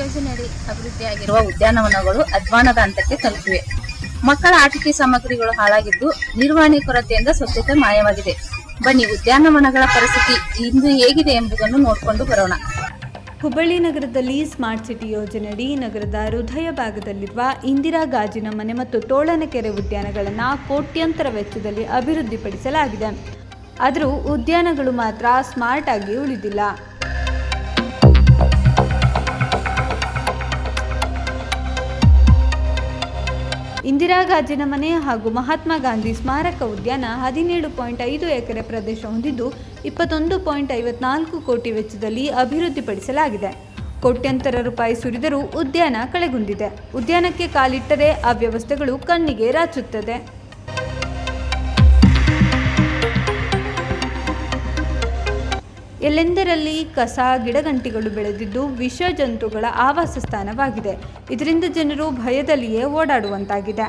ಯೋಜನೆಯಡಿ ಅಭಿವೃದ್ಧಿಯಾಗಿರುವ ಉದ್ಯಾನವನಗಳು ಅಧ್ವಾನದ ಹಂತಕ್ಕೆ ತಲುಪಿವೆ. ಮಕ್ಕಳ ಆಟಿಕೆ ಸಾಮಗ್ರಿಗಳು ಹಾಳಾಗಿದ್ದು, ನಿರ್ವಹಣೆ ಕೊರತೆಯಿಂದ ಸ್ವಚ್ಛತೆ ಮಾಯವಾಗಿದೆ. ಬನ್ನಿ ಉದ್ಯಾನವನಗಳ ಪರಿಸ್ಥಿತಿ ಇಂದು ಹೇಗಿದೆ ಎಂಬುದನ್ನು ನೋಡಿಕೊಂಡು ಬರೋಣ. ಹುಬ್ಬಳ್ಳಿ ನಗರದಲ್ಲಿ ಸ್ಮಾರ್ಟ್ ಸಿಟಿ ಯೋಜನೆಯಡಿ ನಗರದ ಹೃದಯ ಭಾಗದಲ್ಲಿರುವ ಇಂದಿರಾ ಗಾಜಿನ ಮನೆ ಮತ್ತು ತೋಳನಕೆರೆ ಉದ್ಯಾನಗಳನ್ನು ಕೋಟ್ಯಂತರ ವೆಚ್ಚದಲ್ಲಿ ಅಭಿವೃದ್ಧಿಪಡಿಸಲಾಗಿದೆ. ಆದರೂ ಉದ್ಯಾನಗಳು ಮಾತ್ರ ಸ್ಮಾರ್ಟ್ ಆಗಿ ಉಳಿದಿಲ್ಲ. ಇಂದಿರಾ ಗಾಜಿನ ಮನೆ ಹಾಗೂ ಮಹಾತ್ಮ ಗಾಂಧಿ ಸ್ಮಾರಕ ಉದ್ಯಾನ 17.5 ಎಕರೆ ಪ್ರದೇಶ ಹೊಂದಿದ್ದು 21.54 ಕೋಟಿ ವೆಚ್ಚದಲ್ಲಿ ಅಭಿವೃದ್ಧಿಪಡಿಸಲಾಗಿದೆ. ಕೋಟ್ಯಂತರ ರೂಪಾಯಿ ಸುರಿದರೂ ಉದ್ಯಾನ ಕಳೆಗುಂದಿದೆ. ಉದ್ಯಾನಕ್ಕೆ ಕಾಲಿಟ್ಟರೆ ಅವ್ಯವಸ್ಥೆಗಳು ಕಣ್ಣಿಗೆ ರಾಚುತ್ತದೆ. ಎಲ್ಲೆಂದರಲ್ಲಿ ಕಸ ಗಿಡಗಂಟಿಗಳು ಬೆಳೆದಿದ್ದು ವಿಷ ಜಂತುಗಳ ಆವಾಸ ಸ್ಥಾನವಾಗಿದೆ. ಇದರಿಂದ ಜನರು ಭಯದಲ್ಲಿಯೇ ಓಡಾಡುವಂತಾಗಿದೆ.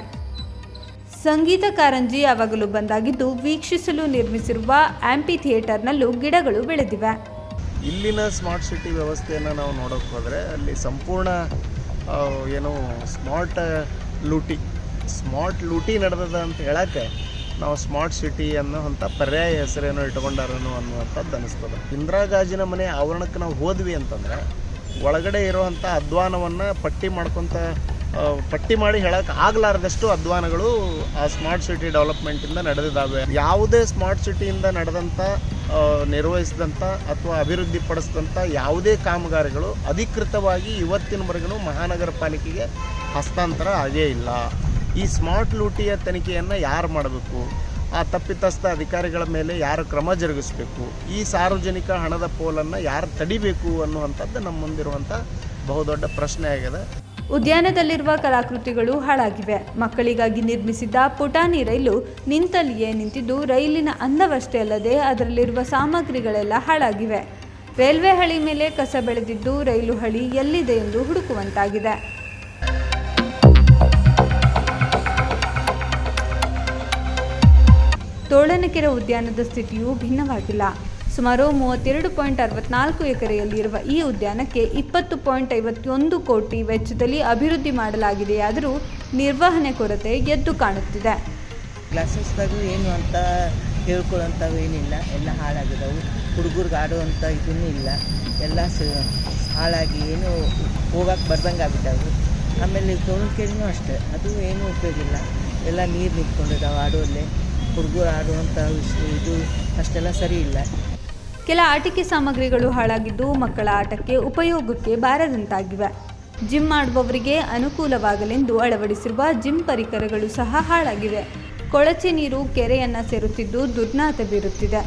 ಸಂಗೀತ ಕಾರಂಜಿ ಯಾವಾಗಲೂ ಬಂದಾಗಿದ್ದು ವೀಕ್ಷಿಸಲು ನಿರ್ಮಿಸಿರುವ ಆಂಪಿ ಥಿಯೇಟರ್ನಲ್ಲೂ ಗಿಡಗಳು ಬೆಳೆದಿವೆ. ಇಲ್ಲಿನ ಸ್ಮಾರ್ಟ್ ಸಿಟಿ ವ್ಯವಸ್ಥೆಯನ್ನು ನಾವು ನೋಡೋಕೆ ಹೋದರೆ ಅಲ್ಲಿ ಸಂಪೂರ್ಣ ಸ್ಮಾರ್ಟ್ ಲೂಟಿ ನಡೆದದ ಅಂತ ಹೇಳಕ್ಕೆ ನಾವು ಸ್ಮಾರ್ಟ್ ಸಿಟಿ ಅನ್ನೋಂಥ ಪರ್ಯಾಯ ಹೆಸರೇನೋ ಇಟ್ಕೊಂಡಾರನು ಅನ್ನುವಂಥದ್ದು ಅನಿಸ್ತದೆ. ಇಂದಿರಾ ಗಾಜಿನ ಮನೆ ಆವರಣಕ್ಕೆ ನಾವು ಹೋದ್ವಿ ಅಂತಂದರೆ ಒಳಗಡೆ ಇರುವಂಥ ಅಧ್ವಾನವನ್ನು ಪಟ್ಟಿ ಮಾಡಿ ಹೇಳಕ್ಕೆ ಆಗಲಾರದಷ್ಟು ಅಧ್ವಾನಗಳು ಆ ಸ್ಮಾರ್ಟ್ ಸಿಟಿ ಡೆವಲಪ್ಮೆಂಟಿಂದ ನಡೆದಿದ್ದಾವೆ. ಯಾವುದೇ ಸ್ಮಾರ್ಟ್ ಸಿಟಿಯಿಂದ ನಡೆದಂಥ ನಿರ್ವಹಿಸಿದಂಥ ಅಥವಾ ಅಭಿವೃದ್ಧಿಪಡಿಸಿದಂಥ ಯಾವುದೇ ಕಾಮಗಾರಿಗಳು ಅಧಿಕೃತವಾಗಿ ಇವತ್ತಿನವರೆಗೂ ಮಹಾನಗರ ಪಾಲಿಕೆಗೆ ಹಸ್ತಾಂತರ ಆಗೇ ಇಲ್ಲ. ಈ ಸ್ಮಾರ್ಟ್ ಲೂಟಿಯ ತನಿಖೆಯನ್ನು ಯಾರು ಮಾಡಬೇಕು, ಆ ತಪ್ಪಿತಸ್ಥ ಅಧಿಕಾರಿಗಳ ಮೇಲೆ ಯಾರು ಕ್ರಮ ಜರುಗಿಸಬೇಕು, ಈ ಸಾರ್ವಜನಿಕ ಹಣದ ಪೋಲನ್ನು ಯಾರು ತಡಿಬೇಕು ಅನ್ನುವಂಥದ್ದು ನಮ್ಮ ಮುಂದಿರುವಂಥ ಬಹುದೊಡ್ಡ ಪ್ರಶ್ನೆ ಆಗಿದೆ. ಉದ್ಯಾನದಲ್ಲಿರುವ ಕಲಾಕೃತಿಗಳು ಹಾಳಾಗಿವೆ. ಮಕ್ಕಳಿಗಾಗಿ ನಿರ್ಮಿಸಿದ್ದ ಪುಟಾಣಿ ರೈಲು ನಿಂತಲ್ಲಿಯೇ ನಿಂತಿದ್ದು ರೈಲಿನ ಅಂದವಷ್ಟೇ ಅಲ್ಲದೆ ಅದರಲ್ಲಿರುವ ಸಾಮಗ್ರಿಗಳೆಲ್ಲ ಹಾಳಾಗಿವೆ. ರೈಲ್ವೆ ಹಳಿ ಮೇಲೆ ಕಸ ಬೆಳೆದಿದ್ದು ರೈಲು ಹಳಿ ಎಲ್ಲಿದೆ ಎಂದು ಹುಡುಕುವಂತಾಗಿದೆ. ತೋಳನಕೆರೆ ಉದ್ಯಾನದ ಸ್ಥಿತಿಯೂ ಭಿನ್ನವಾಗಿಲ್ಲ. ಸುಮಾರು 32.64 ಎಕರೆಯಲ್ಲಿರುವ ಈ ಉದ್ಯಾನಕ್ಕೆ 20.51 ಕೋಟಿ ವೆಚ್ಚದಲ್ಲಿ ಅಭಿವೃದ್ಧಿ ಮಾಡಲಾಗಿದೆಯಾದರೂ ನಿರ್ವಹಣೆ ಕೊರತೆ ಎದ್ದು ಕಾಣುತ್ತಿದೆ. ಕ್ಲಾಸಸ್ದಾಗೂ ಏನು ಅಂತ ಹೇಳ್ಕೊಳ್ಳೋಂಥವು ಏನಿಲ್ಲ, ಎಲ್ಲ ಹಾಳಾಗಿದ್ದಾವೆ. ಹುಡುಗರಿಗೆ ಆಡುವಂಥ ಇದೂ ಇಲ್ಲ, ಎಲ್ಲ ಹಾಳಾಗಿ ಏನು ಹೋಗಕ್ಕೆ ಬರ್ದಂಗೆ ಆಗಿದ್ದಾವೆ. ಆಮೇಲೆ ತೋಳನಕೆರೆನೂ ಅಷ್ಟೇ, ಅದು ಏನೂ ಉಪಯೋಗ ಇಲ್ಲ, ಎಲ್ಲ ನೀರು ನಿಂತ್ಕೊಂಡಿದ್ದಾವೆ. ಆಡುವಲ್ಲೇ ಹುಡುಗರು ಆಡುವಂಥ ಇದು ಅಷ್ಟೆಲ್ಲ ಸರಿ ಇಲ್ಲ. ಕೆಲ ಆಟಿಕೆ ಸಾಮಗ್ರಿಗಳು ಹಾಳಾಗಿದ್ದು ಮಕ್ಕಳ ಆಟಕ್ಕೆ ಉಪಯೋಗಕ್ಕೆ ಬಾರದಂತಾಗಿವೆ. ಜಿಮ್ ಮಾಡುವವರಿಗೆ ಅನುಕೂಲವಾಗಲೆಂದು ಅಳವಡಿಸಿರುವ ಜಿಮ್ ಪರಿಕರಗಳು ಸಹ ಹಾಳಾಗಿವೆ. ಕೊಳಚೆ ನೀರು ಕೆರೆಯನ್ನು ಸೇರುತ್ತಿದ್ದು ದುರ್ನಾತ ಬೀರುತ್ತಿದೆ.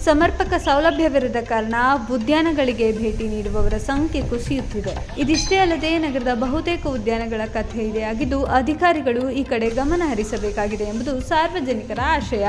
ಸಮರ್ಪಕ ಸೌಲಭ್ಯವಿರದ ಕಾರಣ ಉದ್ಯಾನಗಳಿಗೆ ಭೇಟಿ ನೀಡುವವರ ಸಂಖ್ಯೆ ಕುಸಿಯುತ್ತಿದೆ. ಇದಿಷ್ಟೇ ಅಲ್ಲದೆ ನಗರದ ಬಹುತೇಕ ಉದ್ಯಾನಗಳ ಕಥೆ ಇದೇ ಆಗಿದ್ದು ಅಧಿಕಾರಿಗಳು ಈ ಕಡೆ ಗಮನ ಹರಿಸಬೇಕಾಗಿದೆ ಎಂಬುದು ಸಾರ್ವಜನಿಕರ ಆಶಯ.